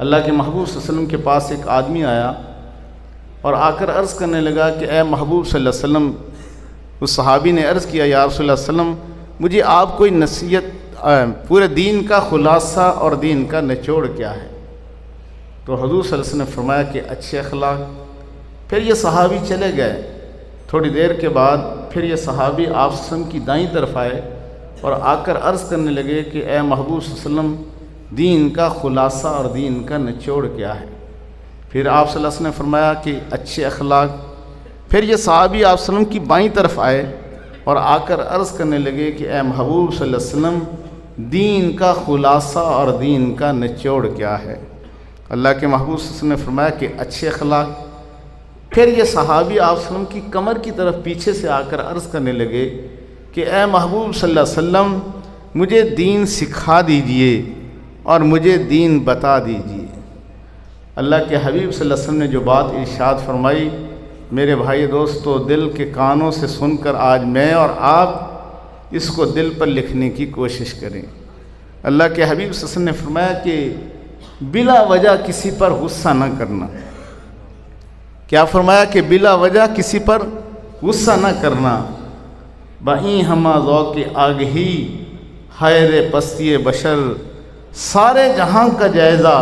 اللہ کے محبوب صلی اللہ علیہ وسلم کے پاس ایک آدمی آیا اور آ کر عرض کرنے لگا کہ اے محبوب صلی اللہ علیہ وسلم، اس صحابی نے عرض کیا یا رسول اللہ صلی اللہ علیہ وسلم، مجھے آپ کوئی نصیحت، پورے دین کا خلاصہ اور دین کا نچوڑ کیا ہے؟ تو حضور صلی اللہ علیہ وسلم نے فرمایا کہ اچھے اخلاق۔ پھر یہ صحابی چلے گئے۔ تھوڑی دیر کے بعد پھر یہ صحابی آپ صلی اللہ علیہ وسلم کی دائیں طرف آئے اور آ کر عرض کرنے لگے کہ اے محبوب صلی اللہ علیہ وسلم، دین کا خلاصہ اور دین کا نچوڑ کیا ہے؟ پھر آپ صلی اللہ علیہ وسلم نے فرمایا کہ اچھے اخلاق۔ پھر یہ صحابی آپ صلی اللہ علیہ وسلم کی بائیں طرف آئے اور آ کر عرض کرنے لگے کہ اے محبوب صلی اللہ علیہ وسلم، دین کا خلاصہ اور دین کا نچوڑ کیا ہے؟ اللہ کے محبوب صلی اللہ علیہ وسلم نے فرمایا کہ اچھے اخلاق۔ پھر یہ صحابی آپ صلی اللہ علیہ وسلم کی کمر کی طرف پیچھے سے آ کر عرض کرنے لگے کہ اے محبوب صلی اللہ علیہ وسلم، مجھے دین سکھا دیجئے اور مجھے دین بتا دیجئے۔ اللہ کے حبیب صلی اللہ علیہ وسلم نے جو بات ارشاد فرمائی، میرے بھائی دوستو، دل کے کانوں سے سن کر آج میں اور آپ اس کو دل پر لکھنے کی کوشش کریں۔ اللہ کے حبیب صلی اللہ علیہ وسلم نے فرمایا کہ بلا وجہ کسی پر غصہ نہ کرنا۔ کیا فرمایا؟ کہ بلا وجہ کسی پر غصہ نہ کرنا۔ بائیں ہما ذوق آگہی خیر پستی بشر، سارے جہاں کا جائزہ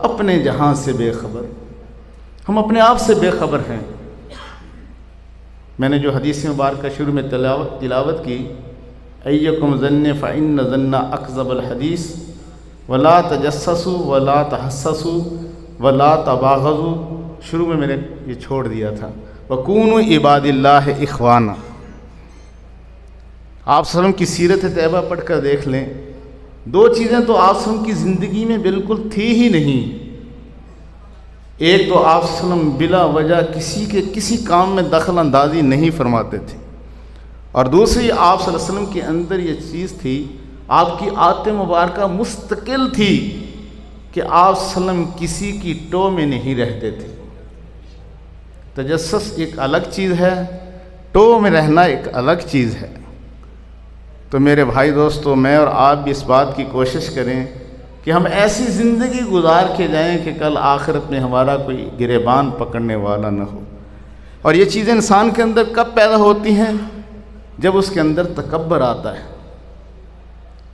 اپنے جہاں سے بے خبر۔ ہم اپنے آپ سے بے خبر ہیں۔ میں نے جو حدیث مبارکہ شروع میں تلاوت کی، ایکم ظن فإن ظن اکذب الحدیث ولا تجسسوا ولا تحسسوا ولا تباغضوا، شروع میں نے یہ چھوڑ دیا تھا، وکونوا عباد اللہ اخوانا۔ آپ صلی اللہ علیہ وسلم کی سیرت طیبہ پڑھ کر دیکھ لیں، دو چیزیں تو آپ صلی اللہ علیہ وسلم کی زندگی میں بالکل تھی ہی نہیں۔ ایک تو آپ صلی اللہ علیہ وسلم بلا وجہ کسی کے کسی کام میں دخل اندازی نہیں فرماتے تھے، اور دوسری آپ صلی اللہ علیہ وسلم کے اندر یہ چیز تھی، آپ کی عادت مبارکہ مستقل تھی کہ آپ صلی اللہ علیہ وسلم کسی کی ٹو میں نہیں رہتے تھے۔ تجسس ایک الگ چیز ہے، ٹو میں رہنا ایک الگ چیز ہے۔ تو میرے بھائی دوستو، میں اور آپ بھی اس بات کی کوشش کریں کہ ہم ایسی زندگی گزار کے جائیں کہ کل آخرت میں ہمارا کوئی گریبان پکڑنے والا نہ ہو۔ اور یہ چیزیں انسان کے اندر کب پیدا ہوتی ہیں؟ جب اس کے اندر تکبر آتا ہے۔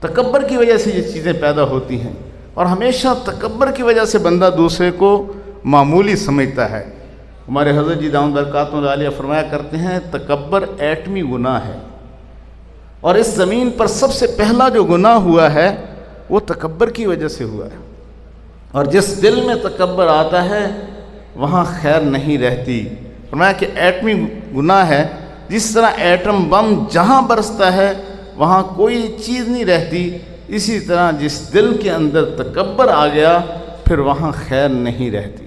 تکبر کی وجہ سے یہ چیزیں پیدا ہوتی ہیں، اور ہمیشہ تکبر کی وجہ سے بندہ دوسرے کو معمولی سمجھتا ہے۔ ہمارے حضرت جی دامت برکاتہ عالیہ فرمایا کرتے ہیں، تکبر ایٹمی گناہ ہے، اور اس زمین پر سب سے پہلا جو گناہ ہوا ہے وہ تکبر کی وجہ سے ہوا ہے، اور جس دل میں تکبر آتا ہے وہاں خیر نہیں رہتی۔ فرمایا کہ ایٹمی گناہ ہے، جس طرح ایٹم بم جہاں برستا ہے وہاں کوئی چیز نہیں رہتی، اسی طرح جس دل کے اندر تکبر آ گیا پھر وہاں خیر نہیں رہتی۔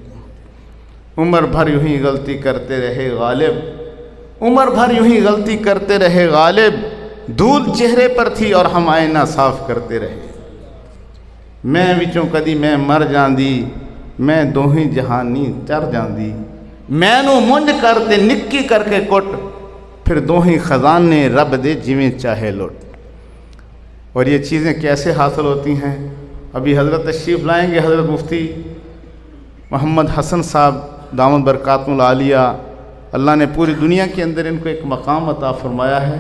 عمر بھر یوں ہی غلطی کرتے رہے غالب، عمر بھر یوں ہی غلطی کرتے رہے غالب، دھول چہرے پر تھی اور ہم آئینہ صاف کرتے رہے۔ میں وچوں کدی میں مر جاندی، میں دوہیں جہانی چر جاندی، میں نو منج کرتے نکی کر کے کٹ، پھر دوہیں خزانے رب دے جویں چاہے لوٹ۔ اور یہ چیزیں کیسے حاصل ہوتی ہیں؟ ابھی حضرت تشریف لائیں گے، حضرت مفتی محمد حسن صاحب دامت برکاتہ العالیہ، اللہ نے پوری دنیا کے اندر ان کو ایک مقام عطا فرمایا ہے۔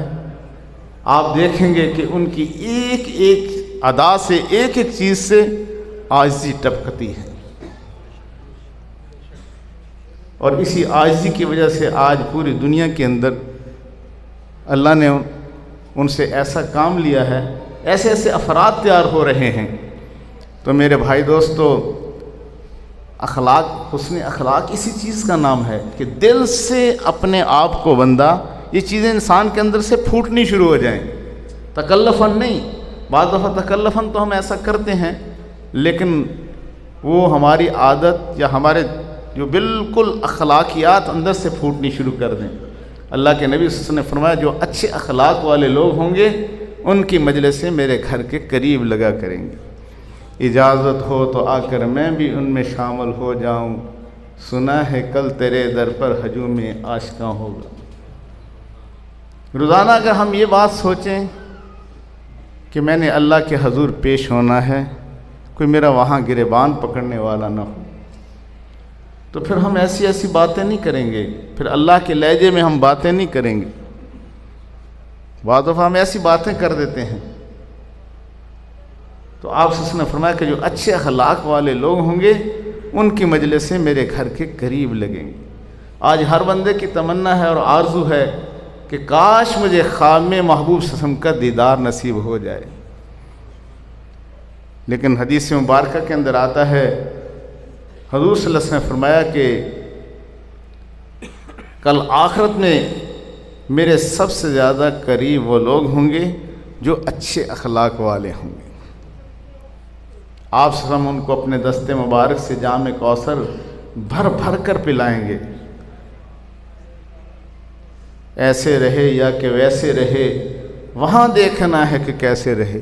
آپ دیکھیں گے کہ ان کی ایک ایک ادا سے، ایک ایک چیز سے عاجزی ٹپکتی ہے، اور اسی عاجزی کی وجہ سے آج پوری دنیا کے اندر اللہ نے ان سے ایسا کام لیا ہے، ایسے ایسے افراد تیار ہو رہے ہیں۔ تو میرے بھائی دوستو، اخلاق، حسن اخلاق اسی چیز کا نام ہے کہ دل سے اپنے آپ کو بندہ، یہ چیزیں انسان کے اندر سے پھوٹنی شروع ہو جائیں، تکلفاً نہیں۔ بعض دفعہ تکلفاً تو ہم ایسا کرتے ہیں، لیکن وہ ہماری عادت یا ہمارے جو بالکل اخلاقیات اندر سے پھوٹنی شروع کر دیں۔ اللہ کے نبی صلی اللہ علیہ وسلم نے فرمایا، جو اچھے اخلاق والے لوگ ہوں گے ان کی مجلسیں میرے گھر کے قریب لگا کریں گے۔ اجازت ہو تو آ کر میں بھی ان میں شامل ہو جاؤں، سنا ہے کل تیرے در پر ہجوم عاشقاں ہوگا۔ روزانہ اگر ہم یہ بات سوچیں کہ میں نے اللہ کے حضور پیش ہونا ہے، کوئی میرا وہاں گریبان پکڑنے والا نہ ہو۔ تو پھر ہم ایسی ایسی باتیں نہیں کریں گے، پھر اللہ کے لہجے میں ہم باتیں نہیں کریں گے۔ بعض دفعہ ہم ایسی باتیں کر دیتے ہیں۔ تو آپ سے نے فرمایا کہ جو اچھے اخلاق والے لوگ ہوں گے ان کی مجلسیں میرے گھر کے قریب لگیں گی۔ آج ہر بندے کی تمنا ہے اور آرزو ہے کہ کاش مجھے خواب میں محبوب صلی اللہ علیہ وسلم کا دیدار نصیب ہو جائے، لیکن حدیث مبارکہ کے اندر آتا ہے، حضور صلی اللہ علیہ وسلم نے فرمایا کہ کل آخرت میں میرے سب سے زیادہ قریب وہ لوگ ہوں گے جو اچھے اخلاق والے ہوں گے۔ آپ صلی اللہ علیہ وسلم ان کو اپنے دستے مبارک سے جام کوثر بھر بھر کر پلائیں گے، ایسے رہے یا کہ ویسے رہے، وہاں دیکھنا ہے کہ کیسے رہے۔